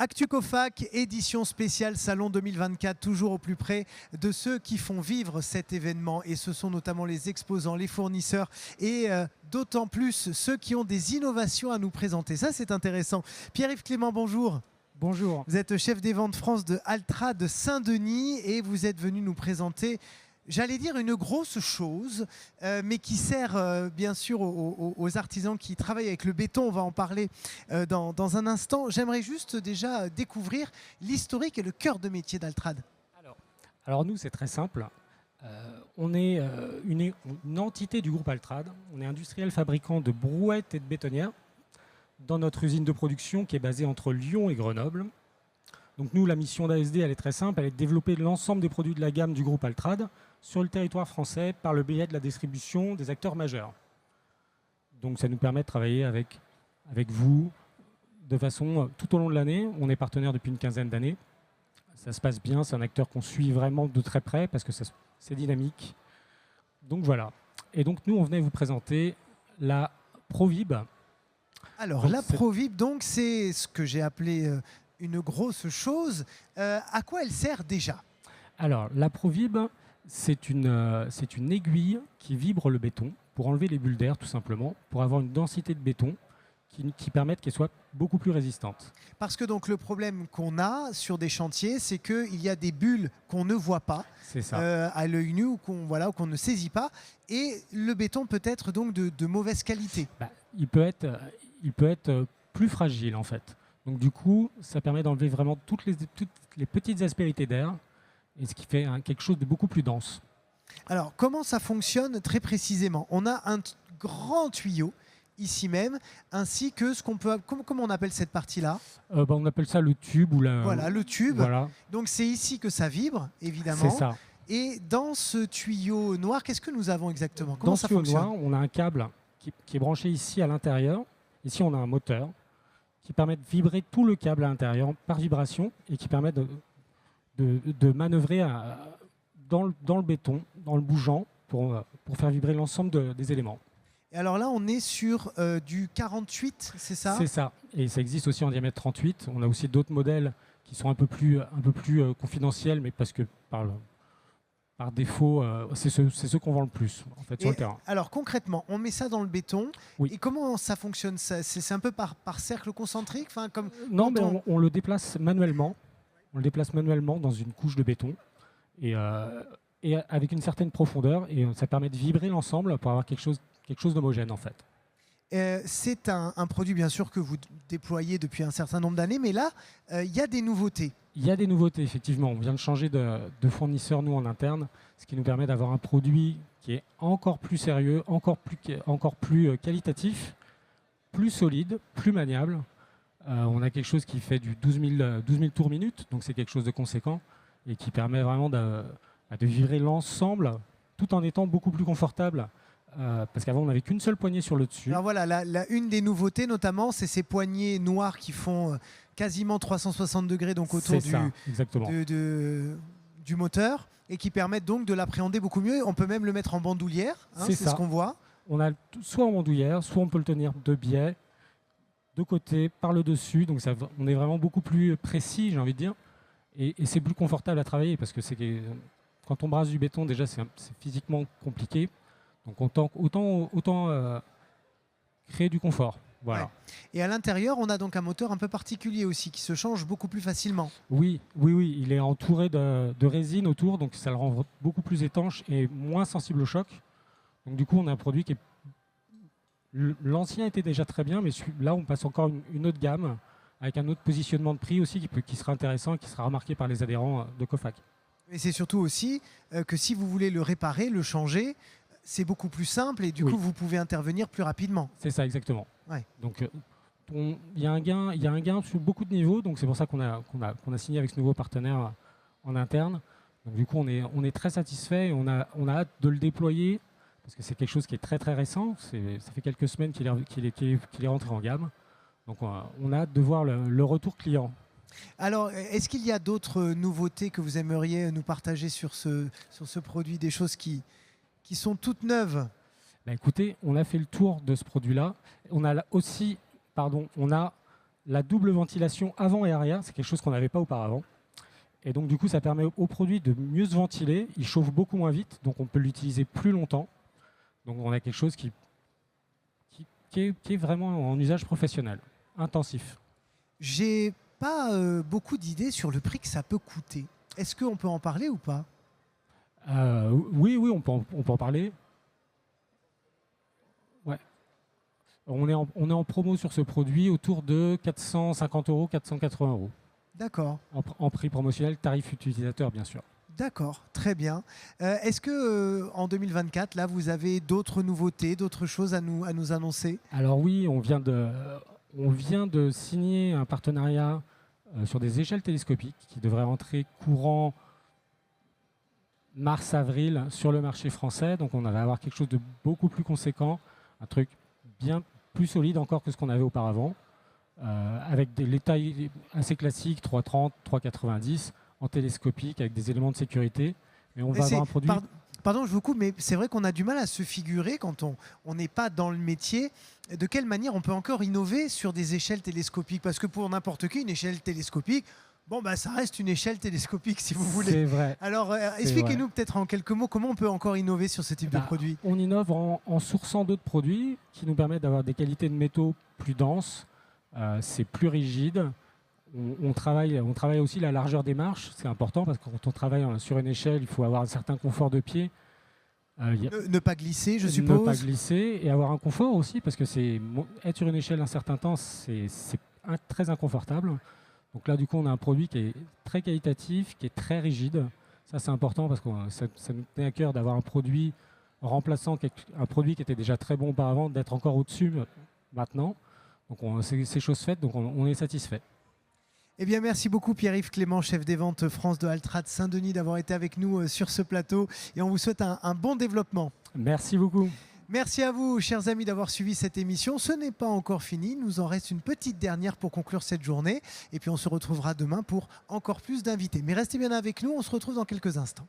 ActuCofac, édition spéciale Salon 2024, toujours au plus près de ceux qui font vivre cet événement. Et ce sont notamment les exposants, les fournisseurs et d'autant plus ceux qui ont des innovations à nous présenter. Ça, c'est intéressant. Pierre-Yves Clément, bonjour. Bonjour. Vous êtes chef des ventes France de Altra de Saint-Denis et vous êtes venu nous présenter, j'allais dire une grosse chose, mais qui sert bien sûr aux artisans qui travaillent avec le béton. On va en parler dans un instant. J'aimerais juste déjà découvrir l'historique et le cœur de métier d'Altrad. Alors nous, c'est très simple. On est une entité du groupe Altrad. On est industriel fabricant de brouettes et de bétonnières dans notre usine de production qui est basée entre Lyon et Grenoble. Donc nous, la mission d'ASD, elle est très simple. Elle est de développer l'ensemble des produits de la gamme du groupe Altrad sur le territoire français par le biais de la distribution des acteurs majeurs. Donc ça nous permet de travailler avec vous de façon tout au long de l'année. On est partenaire depuis une quinzaine d'années. Ça se passe bien, c'est un acteur qu'on suit vraiment de très près parce que c'est dynamique. Donc voilà. Et donc nous, on venait vous présenter la Provib. Alors la Provib, donc c'est ce que j'ai appelé une grosse chose. À quoi elle sert déjà? Alors la Provib, c'est une aiguille qui vibre le béton pour enlever les bulles d'air tout simplement, pour avoir une densité de béton qui permette qu'elle soit beaucoup plus résistante. Parce que donc le problème qu'on a sur des chantiers, c'est qu'il y a des bulles qu'on ne voit pas à l'œil nu ou qu'on ne saisit pas, et le béton peut être donc de mauvaise qualité. Il peut être plus fragile en fait. Donc du coup, ça permet d'enlever vraiment toutes les petites aspérités d'air, et ce qui fait quelque chose de beaucoup plus dense. Alors comment ça fonctionne très précisément? On a un grand tuyau ici même, ainsi que ce qu'on peut... Comment on appelle cette partie-là? On appelle ça le tube. Voilà, le tube. Voilà. Donc c'est ici que ça vibre, évidemment. C'est ça. Et dans ce tuyau noir, qu'est-ce que nous avons exactement? Comment dans ça ce tuyau fonctionne? noir, on a un câble qui est branché ici à l'intérieur. Ici, on a un moteur qui permet de vibrer tout le câble à l'intérieur par vibration et qui permet de manœuvrer dans le béton, dans le bougeant, pour faire vibrer l'ensemble des éléments. Et alors là, on est sur du 48, c'est ça? C'est ça. Et ça existe aussi en diamètre 38. On a aussi d'autres modèles qui sont un peu plus confidentiels, mais parce que par défaut, c'est ceux qu'on vend le plus en fait, sur le terrain. Alors concrètement, on met ça dans le béton. Oui. Et comment ça fonctionne? C'est un peu par cercle concentrique, Non, mais on le déplace manuellement. On le déplace manuellement dans une couche de béton et avec une certaine profondeur, et ça permet de vibrer l'ensemble pour avoir quelque chose d'homogène en fait. C'est un produit bien sûr que vous déployez depuis un certain nombre d'années, mais là, il y a des nouveautés. Il y a des nouveautés, effectivement. On vient de changer de fournisseur, nous, en interne, ce qui nous permet d'avoir un produit qui est encore plus sérieux, encore plus qualitatif, plus solide, plus maniable. On a quelque chose qui fait du 12 000 tours minute, donc c'est quelque chose de conséquent et qui permet vraiment de vibrer l'ensemble tout en étant beaucoup plus confortable. Parce qu'avant on n'avait qu'une seule poignée sur le dessus. Alors voilà, une des nouveautés notamment, c'est ces poignées noires qui font quasiment 360 degrés donc autour du moteur et qui permettent donc de l'appréhender beaucoup mieux. On peut même le mettre en bandoulière, c'est ce qu'on voit. On a soit en bandoulière, soit on peut le tenir de biais, de côté, par le dessus. Donc on est vraiment beaucoup plus précis, j'ai envie de dire. Et c'est plus confortable à travailler parce que quand on brasse du béton, déjà c'est physiquement compliqué. Donc autant créer du confort. Voilà. Ouais. Et à l'intérieur, on a donc un moteur un peu particulier aussi qui se change beaucoup plus facilement. Oui, il est entouré de résine autour, donc ça le rend beaucoup plus étanche et moins sensible au choc. Donc du coup, on a un produit qui est... L'ancien était déjà très bien, mais là, on passe encore une autre gamme avec un autre positionnement de prix aussi qui sera intéressant et qui sera remarqué par les adhérents de Cofac. Et c'est surtout aussi que si vous voulez le réparer, le changer, c'est beaucoup plus simple et du coup, vous pouvez intervenir plus rapidement. C'est ça, exactement. Ouais. Donc, il y a un gain sur beaucoup de niveaux. Donc, c'est pour ça qu'on a signé avec ce nouveau partenaire en interne. Donc, du coup, on est très satisfait et on a hâte de le déployer parce que c'est quelque chose qui est très, très récent. Ça fait quelques semaines qu'il est rentré en gamme. Donc, on a hâte de voir le retour client. Alors, est-ce qu'il y a d'autres nouveautés que vous aimeriez nous partager sur ce produit, des choses qui sont toutes neuves? Écoutez, on a fait le tour de ce produit-là. On a aussi, on a la double ventilation avant et arrière, c'est quelque chose qu'on n'avait pas auparavant. Et donc du coup, ça permet au produit de mieux se ventiler. Il chauffe beaucoup moins vite, donc on peut l'utiliser plus longtemps. Donc on a quelque chose qui est vraiment en usage professionnel, intensif. J'ai pas beaucoup d'idées sur le prix que ça peut coûter. Est-ce qu'on peut en parler ou pas? Oui, on peut en parler. Ouais. On est en promo sur ce produit autour de 450 €, 480 €. D'accord. En prix promotionnel, tarif utilisateur, bien sûr. D'accord, très bien. Est-ce que en 2024, là, vous avez d'autres nouveautés, d'autres choses à nous annoncer? Alors oui, on vient de signer un partenariat sur des échelles télescopiques qui devrait entrer courant mars-avril sur le marché français. Donc on va avoir quelque chose de beaucoup plus conséquent, un truc bien plus solide encore que ce qu'on avait auparavant, avec les tailles assez classiques, 3,30, 3,90, en télescopique, avec des éléments de sécurité. Mais on va avoir un produit... Pardon, je vous coupe, mais c'est vrai qu'on a du mal à se figurer, quand on n'est pas dans le métier, de quelle manière on peut encore innover sur des échelles télescopiques. Parce que pour n'importe qui, une échelle télescopique, ça reste une échelle télescopique, si vous voulez. C'est vrai. Alors, expliquez-nous peut-être en quelques mots comment on peut encore innover sur ce type de produit. On innove en sourçant d'autres produits qui nous permettent d'avoir des qualités de métaux plus denses. C'est plus rigide. On travaille aussi la largeur des marches. C'est important parce que quand on travaille sur une échelle, il faut avoir un certain confort de pied. Ne pas glisser, je suppose. Ne pas glisser et avoir un confort aussi, parce que être sur une échelle un certain temps, c'est très inconfortable. Donc là, du coup, on a un produit qui est très qualitatif, qui est très rigide. Ça, c'est important parce que ça nous tenait à cœur d'avoir un produit remplaçant un produit qui était déjà très bon auparavant, d'être encore au-dessus maintenant. Donc c'est chose faite, donc on est satisfait. Eh bien, merci beaucoup Pierre-Yves Clément, chef des ventes France de Altrad Saint-Denis, d'avoir été avec nous sur ce plateau. Et on vous souhaite un bon développement. Merci beaucoup. Merci à vous, chers amis, d'avoir suivi cette émission. Ce n'est pas encore fini. Il nous en reste une petite dernière pour conclure cette journée. Et puis, on se retrouvera demain pour encore plus d'invités. Mais restez bien avec nous. On se retrouve dans quelques instants.